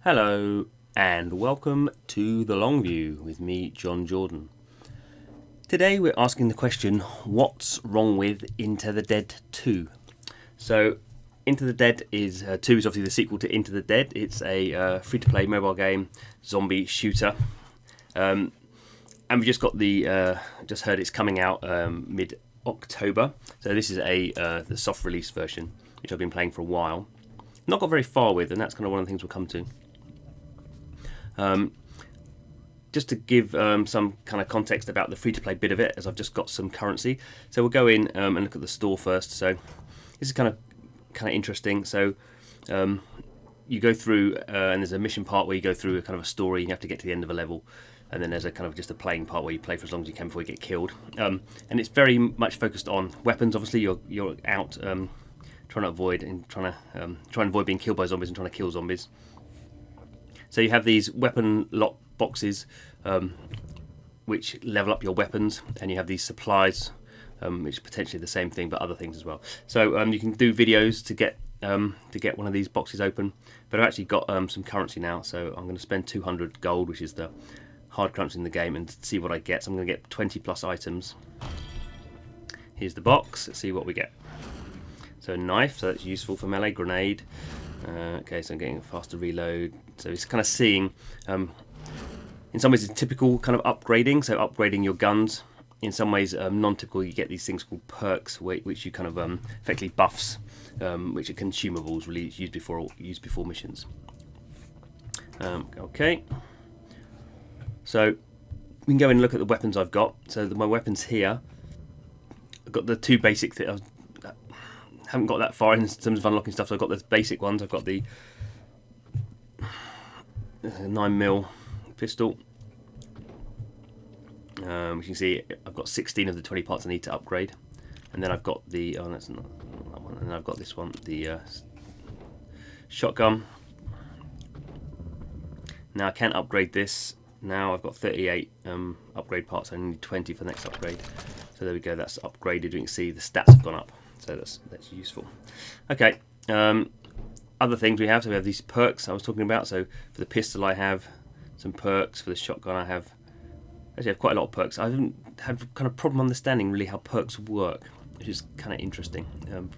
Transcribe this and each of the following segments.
Hello and welcome to The Long View with me, Jon Jordan. Today we're asking the question, what's wrong with Into the Dead 2? So Into the Dead is 2 is obviously the sequel to Into the Dead. It's a free-to-play mobile game, zombie shooter. And we just got just heard it's coming out mid-October. So this is the soft release version, which I've been playing for a while. Not got very far with, and that's kind of one of the things we'll come to. Just to give some kind of context about the free-to-play bit of it, as I've just got some currency. So we'll go in and look at the store first. So this is kind of interesting. So you go through, and there's a mission part where you go through a kind of a story. And you have to get to the end of a level, and then there's a kind of just a playing part where you play for as long as you can before you get killed. And it's very much focused on weapons. Obviously, you're out trying to avoid being killed by zombies and trying to kill zombies. So you have these weapon lock boxes which level up your weapons, and you have these supplies which are potentially the same thing but other things as well. So you can do videos to get one of these boxes open, but I've actually got some currency now, so I'm going to spend 200 gold, which is the hard currency in the game, and see what I get. So I'm going to get 20 plus items. Here's the box. Let's see what we get. So a knife, so that's useful for melee. Grenade. Okay, so I'm getting a faster reload. So it's kind of seeing, in some ways it's typical kind of upgrading, so upgrading your guns. In some ways non-typical, you get these things called perks, which you kind of effectively buffs, which are consumables, really used before missions. Okay, so we can go and look at the weapons I've got. So my weapons here, I've got the two basic things. Haven't got that far in terms of unlocking stuff, so I've got the basic ones. I've got the 9mm pistol. Which you can see I've got 16 of the 20 parts I need to upgrade, and then I've got the that's not that one, and then I've got this one, the shotgun. Now I can't upgrade this. Now I've got 38 upgrade parts. I need 20 for the next upgrade. So there we go. That's upgraded. You can see the stats have gone up. So that's useful. Okay, other things we have. So we have these perks I was talking about. So for the pistol I have some perks. For the shotgun I have quite a lot of perks. I haven't had kind of problem understanding really how perks work, which is kind of interesting.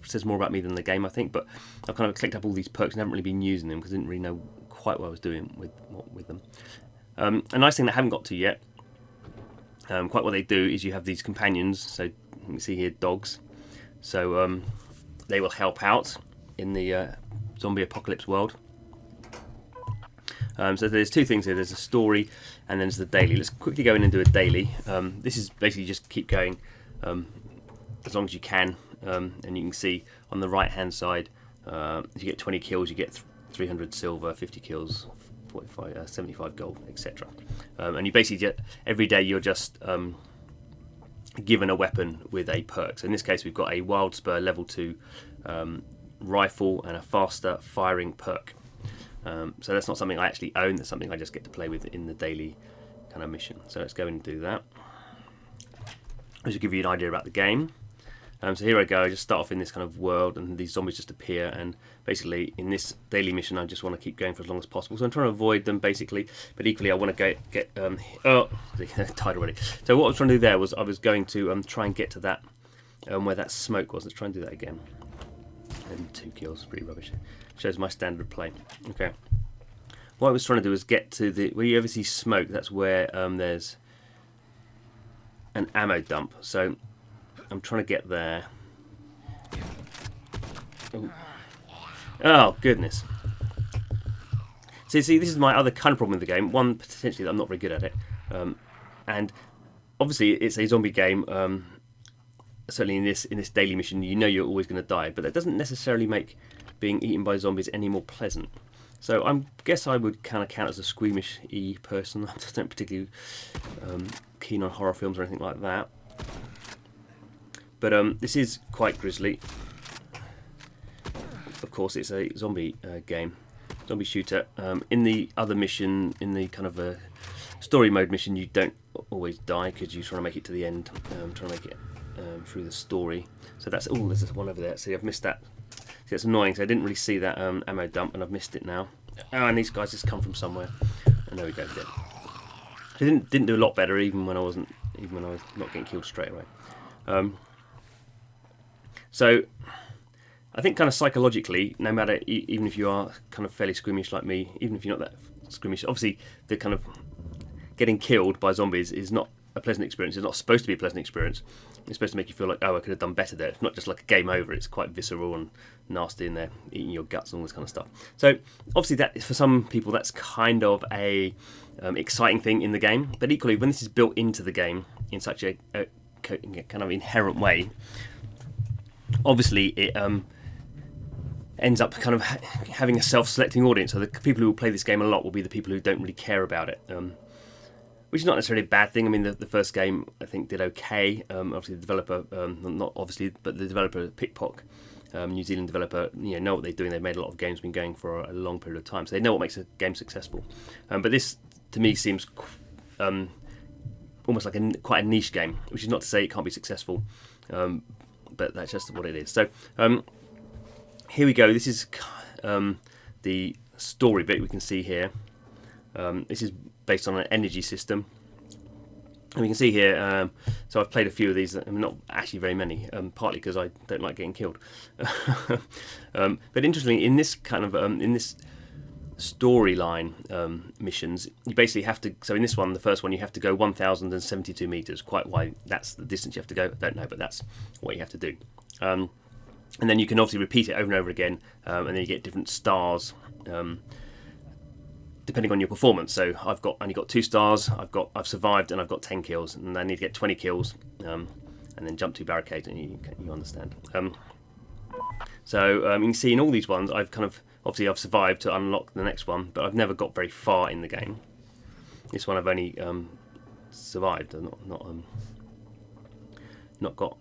Says more about me than the game, I think. But I've kind of clicked up all these perks and haven't really been using them because I didn't really know quite what I was doing with them. A nice thing that I haven't got to yet, quite what they do is you have these companions. So you can see here dogs. So they will help out in the zombie apocalypse world. So there's two things here. There's a story and then there's the daily. Let's quickly go in and do a daily. This is basically just keep going as long as you can. And you can see on the right hand side, if you get 20 kills, you get 300 silver, 50 kills, 45, 75 gold, etc. And you basically get, every day you're just given a weapon with a perk. So in this case we've got a wild spur level 2 rifle and a faster firing perk. So that's not something I actually own, that's something I just get to play with in the daily kind of mission. So let's go and do that. Just to give you an idea about the game. So here I go, I just start off in this kind of world and these zombies just appear, and basically in this daily mission I just want to keep going for as long as possible. So I'm trying to avoid them basically, but equally I want to get oh, died already. So what I was trying to do there was I was going to try and get to that where that smoke was. Let's try and do that again. And 2 kills, pretty rubbish. Shows my standard play. Okay. What I was trying to do was get to the, where you ever see smoke, that's where there's an ammo dump. So I'm trying to get there. Oh goodness. See, this is my other kind of problem with the game. One, potentially that I'm not very good at it. And obviously it's a zombie game. Certainly in this daily mission, you know you're always going to die, but that doesn't necessarily make being eaten by zombies any more pleasant. So I guess I would kind of count as a squeamish-y person. I'm just not particularly keen on horror films or anything like that. But this is quite grisly. Of course, it's a zombie game, zombie shooter. In the other mission, in the kind of story mode mission, you don't always die because you're trying to make it to the end, trying to make it through the story. So that's, oh, there's one over there. See, I've missed that. See, it's annoying. So I didn't really see that ammo dump, and I've missed it now. Oh, and these guys just come from somewhere. And there we go, dead. I didn't do a lot better, even when I was not getting killed straight away. So I think kind of psychologically, no matter, even if you are kind of fairly squeamish like me, even if you're not that squeamish, obviously the kind of getting killed by zombies is not a pleasant experience. It's not supposed to be a pleasant experience. It's supposed to make you feel like, oh, I could have done better there. It's not just like a game over. It's quite visceral and nasty in there, eating your guts and all this kind of stuff. So obviously that, for some people, that's kind of a exciting thing in the game. But equally, when this is built into the game in such a kind of inherent way, obviously it ends up kind of having a self-selecting audience. So the people who will play this game a lot will be the people who don't really care about it. Which is not necessarily a bad thing. I mean, the first game I think did okay. Obviously, the developer, not obviously, but the developer, PikPok, New Zealand developer, know what they're doing. They've made a lot of games, been going for a long period of time, so they know what makes a game successful. But this, to me, seems almost like quite a niche game, which is not to say it can't be successful, but that's just what it is. So here we go. This is the story bit we can see here. This is based on an energy system, and we can see here, so I've played a few of these, not actually very many, partly because I don't like getting killed. But interestingly, in this kind of in this storyline missions, you basically have to, so in this one, the first one, you have to go 1,072 meters. Quite why that's the distance you have to go, I don't know, but that's what you have to do. And then you can obviously repeat it over and over again, and then you get different stars depending on your performance. So I've only got 2 stars, I've survived, and I've got 10 kills, and I need to get 20 kills, and then jump 2 barricades, and you understand. So you can see in all these ones, obviously I've survived to unlock the next one, but I've never got very far in the game. This one I've only survived, not got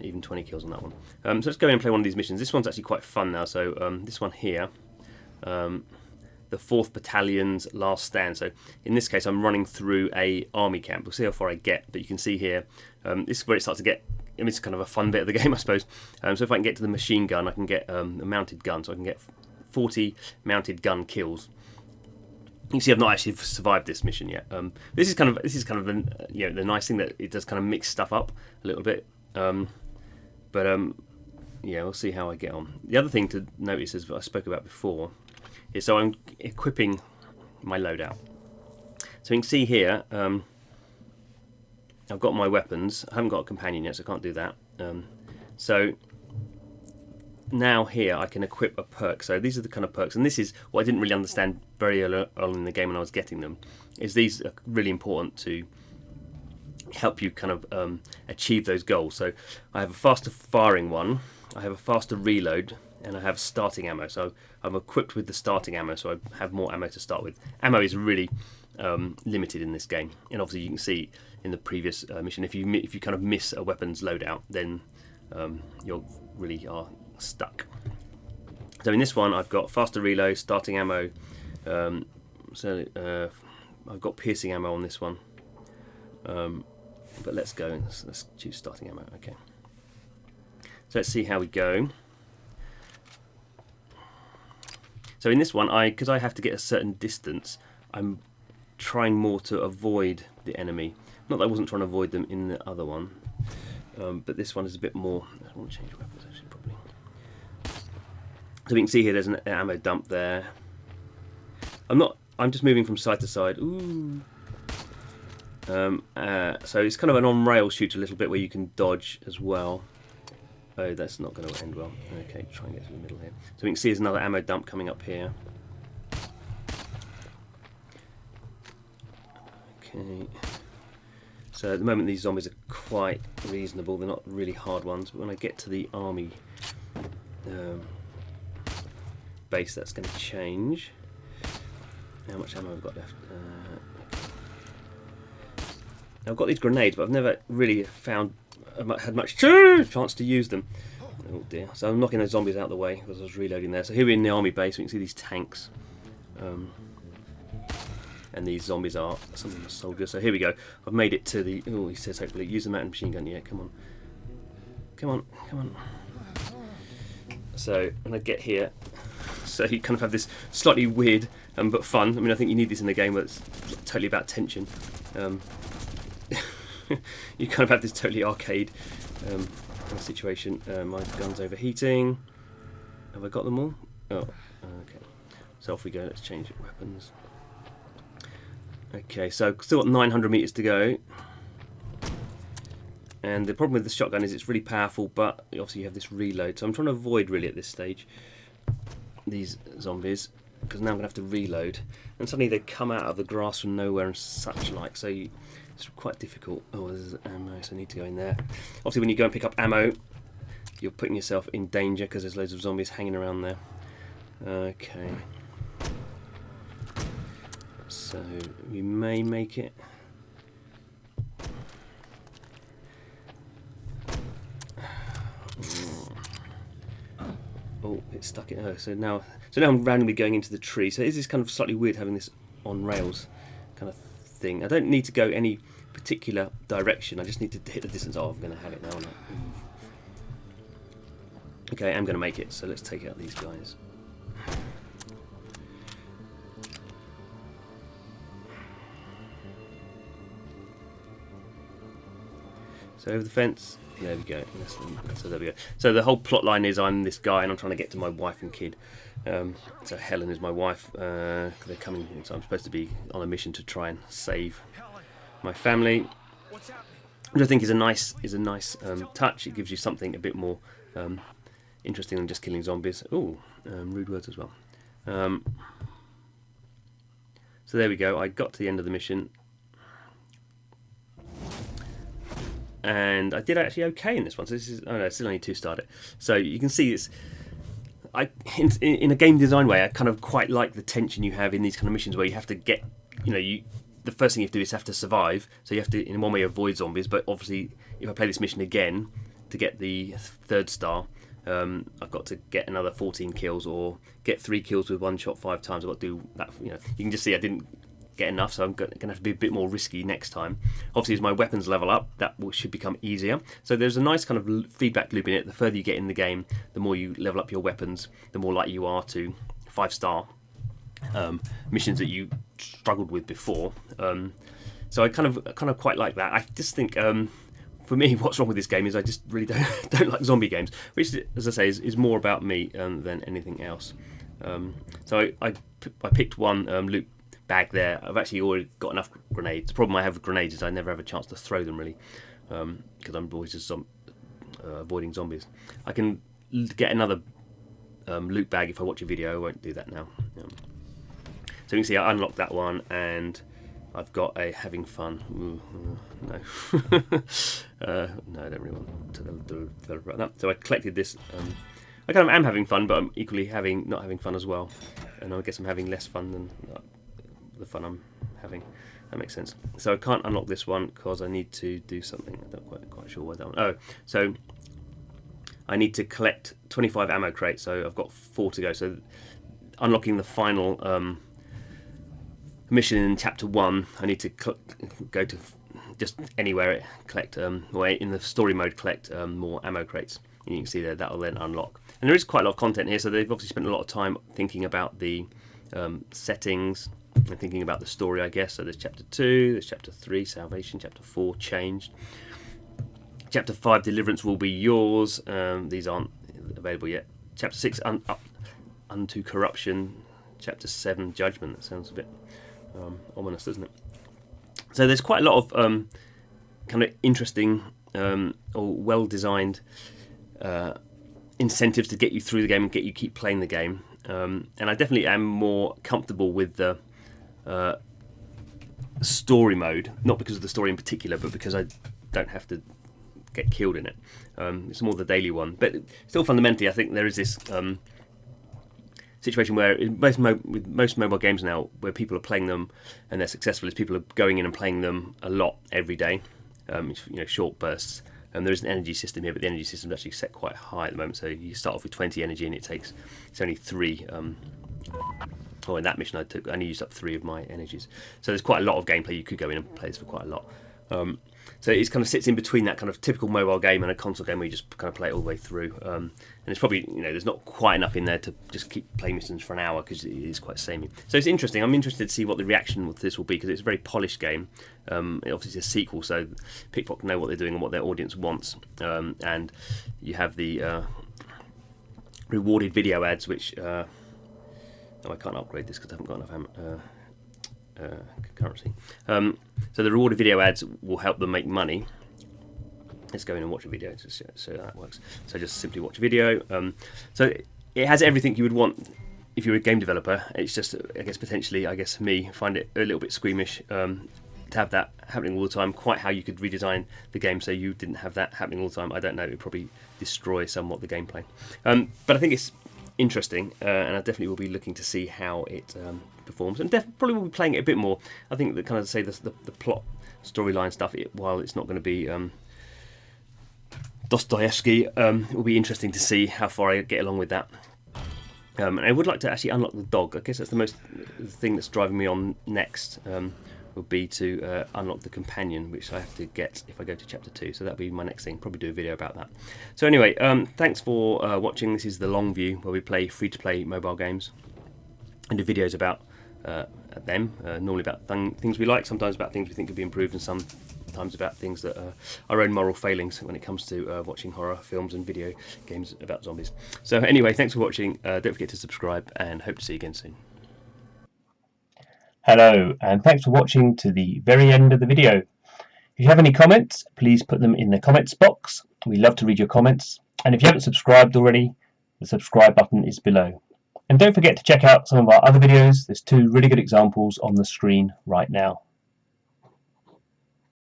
even 20 kills on that one. So let's go in and play one of these missions. This one's actually quite fun now. So this one here, the 4th Battalion's last stand. So in this case, I'm running through a army camp. We'll see how far I get, but you can see here, this is where it starts to get, I mean, it's kind of a fun bit of the game, I suppose. So if I can get to the machine gun, I can get a mounted gun. So I can get 40 mounted gun kills. You see, I've not actually survived this mission yet. This is kind of the nice thing that it does kind of mix stuff up a little bit. Yeah, we'll see how I get on. The other thing to notice, as I spoke about before, is so I'm equipping my loadout. So you can see here, I've got my weapons. I haven't got a companion yet, so I can't do that. So now here I can equip a perk. So these are the kind of perks, and this is what I didn't really understand very early on in the game when I was getting them, is these are really important to help you kind of achieve those goals. So I have a faster firing one, I have a faster reload, and I have starting ammo. So I'm equipped with the starting ammo, so I have more ammo to start with. Ammo is really limited in this game, and obviously you can see in the previous mission, if you kind of miss a weapons loadout, then you really are stuck. So in this one, I've got faster reload, starting ammo. I've got piercing ammo on this one. But let's go. Let's choose starting ammo. Okay. So let's see how we go. So in this one, because I have to get a certain distance, I'm trying more to avoid the enemy. Not that I wasn't trying to avoid them in the other one, but this one is a bit more. I want to change weapons actually, probably. So we can see here there's an ammo dump there. I'm just moving from side to side. Ooh. So it's kind of an on-rail shoot a little bit where you can dodge as well. Oh, that's not going to end well. Okay, try and get to the middle here. So we can see there's another ammo dump coming up here. Okay. So at the moment these zombies are quite reasonable. They're not really hard ones. But when I get to the army base, that's going to change. How much ammo I've got left? I've got these grenades, but I've never really had much chance to use them. Oh dear. So I'm knocking those zombies out of the way because I was reloading there. So here we're in the army base. We can see these tanks. And these zombies are some of the soldiers. So here we go. I've made it to the... Oh, he says hopefully use the mountain machine gun. Yeah, come on. Come on, come on. So when I get here, So you kind of have this slightly weird but fun. I mean, I think you need this in a game where it's totally about tension. You kind of have this totally arcade kind of situation. My gun's overheating. Have I got them all? Oh, okay. So off we go. Let's change weapons. Okay, so still got 900 meters to go. And the problem with the shotgun is it's really powerful, but obviously you have this reload. So I'm trying to avoid really at this stage these zombies, because now I'm going to have to reload. And suddenly they come out of the grass from nowhere and such like. So it's quite difficult. Oh, there's ammo, so I need to go in there. Obviously when you go and pick up ammo, you're putting yourself in danger because there's loads of zombies hanging around there. Okay. So we may make it. Oh, it's stuck in. Oh, so now I'm randomly going into the tree. So is this kind of slightly weird having this on rails kind of thing? I don't need to go any particular direction. I just need to hit the distance. Oh, I'm going to have it now. Aren't I? Okay, I'm going to make it. So let's take out these guys. So over the fence. There we go. So there we go. So the whole plot line is I'm this guy and I'm trying to get to my wife and kid. So Helen is my wife. They're coming. So I'm supposed to be on a mission to try and save my family, which I think is a nice touch. It gives you something a bit more interesting than just killing zombies. Oh, rude words as well. So there we go. I got to the end of the mission. And I did actually okay in this one. So this is, oh no, it's still only 2-starred it. So you can see it's, in a game design way, I kind of quite like the tension you have in these kind of missions where you have to get, the first thing you have to do is have to survive. So you have to, in one way, avoid zombies. But obviously, if I play this mission again to get the 3rd star, I've got to get another 14 kills or get 3 kills with 1 shot 5 times. I've got to do that. You can just see I didn't get enough, so I'm going to have to be a bit more risky next time. Obviously, as my weapons level up, that should become easier. So there's a nice kind of feedback loop in it. The further you get in the game, the more you level up your weapons, the more likely you are to 5-star missions that you struggled with before. So I kind of quite like that. I just think, for me, what's wrong with this game is I just really don't like zombie games, which, as I say, is more about me than anything else. So I picked one loot bag there. I've actually already got enough grenades. The problem I have with grenades is I never have a chance to throw them really, because I'm always just avoiding zombies. I can get another loot bag if I watch a video. I won't do that now. So you can see I unlocked that one, and I've got a having fun. No, no, I don't really want to develop about that. So I collected this. I kind of am having fun, but I'm equally not having fun as well, and I guess I'm having less fun than the fun I'm having. That makes sense. So I can't unlock this one because I need to do something. I'm not quite sure why that one. Oh, so I need to collect 25 ammo crates. So I've got 4 to go. So unlocking the final mission in chapter 1, I need to go to just anywhere, collect or in the story mode, collect more ammo crates. And you can see there that'll then unlock. And there is quite a lot of content here. So they've obviously spent a lot of time thinking about the settings and thinking about the story, I guess. So there's chapter 2, there's chapter 3, salvation, chapter 4, changed. Chapter 5, deliverance will be yours. These aren't available yet. Chapter 6, unto corruption. Chapter 7, judgment. That sounds a bit ominous, doesn't it? So there's quite a lot of kind of interesting or well-designed incentives to get you through the game and get you keep playing the game. And I definitely am more comfortable with the story mode, not because of the story in particular, but because I don't have to get killed in it. It's more the daily one, but still fundamentally I think there is this situation where with most mobile games now, where people are playing them and they're successful, is people are going in and playing them a lot every day, short bursts. There is an energy system here, but the energy system is actually set quite high at the moment. So you start off with 20 energy, and it's only 3. In that mission I only used up 3 of my energies. So there's quite a lot of gameplay. You could go in and play this for quite a lot. So it kind of sits in between that kind of typical mobile game and a console game where you just kind of play it all the way through. And it's probably, there's not quite enough in there to just keep playing missions for an hour because it is quite samey. So it's interesting. I'm interested to see what the reaction to this will be because it's a very polished game. Obviously it's a sequel, so PikPok know what they're doing and what their audience wants. And you have the rewarded video ads, which... I can't upgrade this because I haven't got enough currency. So the rewarded video ads will help them make money. Let's go in and watch a video to so that works. So just simply watch a video. So it has everything you would want if you're a game developer. It's just, I guess, potentially, for me, find it a little bit squeamish to have that happening all the time. Quite how you could redesign the game so you didn't have that happening all the time, I don't know. It would probably destroy somewhat the gameplay. But I think it's interesting, and I definitely will be looking to see how it performs, and probably will be playing it a bit more. I think that kind of the plot storyline stuff, while it's not going to be Dostoevsky, it will be interesting to see how far I get along with that. And I would like to actually unlock the dog. I guess that's the thing that's driving me on next. Would be to unlock the companion, which I have to get if I go to chapter 2. So that'll be my next thing. Probably do a video about that. So anyway, thanks for watching. This is the long view where we play free-to-play mobile games and do videos about them. Normally about things we like, sometimes about things we think could be improved, and sometimes about things that are our own moral failings when it comes to watching horror films and video games about zombies. So anyway, thanks for watching. Don't forget to subscribe, and hope to see you again soon. Hello, and thanks for watching to the very end of the video. If you have any comments, please put them in the comments box. We love to read your comments. And if you haven't subscribed already, the subscribe button is below. And don't forget to check out some of our other videos. There's 2 really good examples on the screen right now.